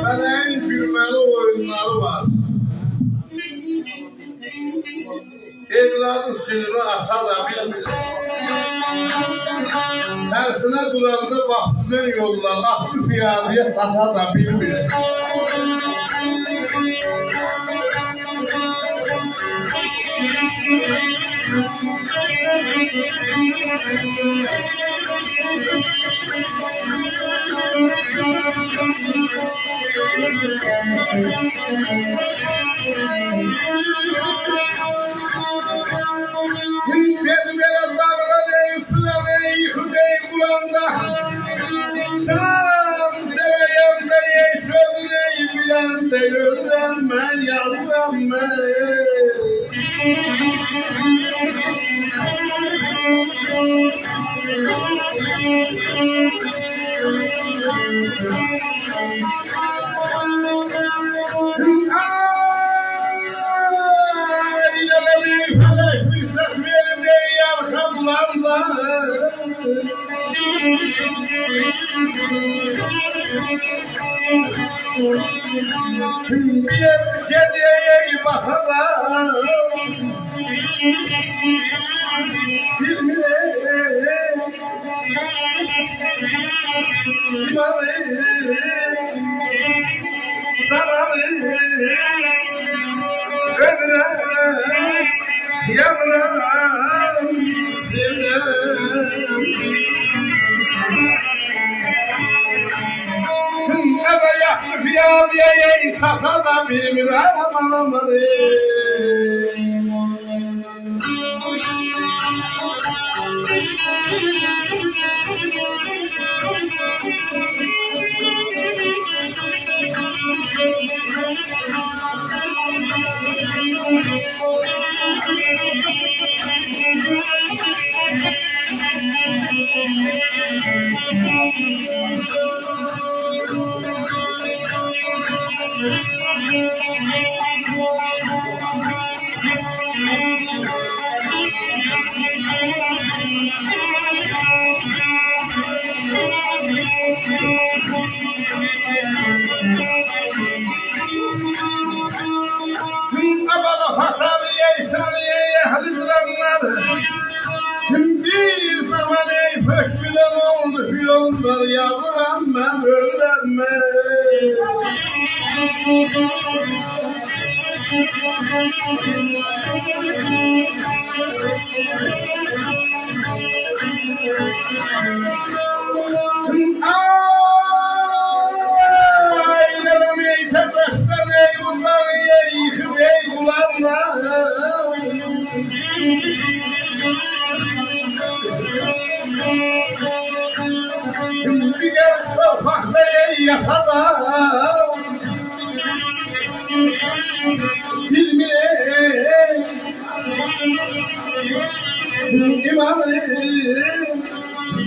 Feleğin gülmeli oyunları var. Evladı sırrı asa da bilmir. Tersine duranda vaktinden yollar, aklı piyadeye sata da bilmir. Benim dağlara sınavı yıkıdayım bulanda. Sen seveyim beni sözüne bilen de öğrenme yazdım ben. Bir kediye bakalım. Sakada bir aramamalı. Bir zaman ey fışkıdan oldu yollar yavrum ben öğrenme. Aylarım ey taşlar ey bunlar ey yıkıp ey bulanlar. Bir gel sokakta ey yakada. Bilmeyen imamı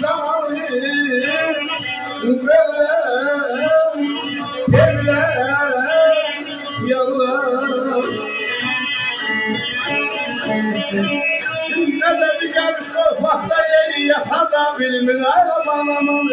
zamanı sevler yallah. Ne de bir gel sokakta ey yakada. Bilmeyen aman aman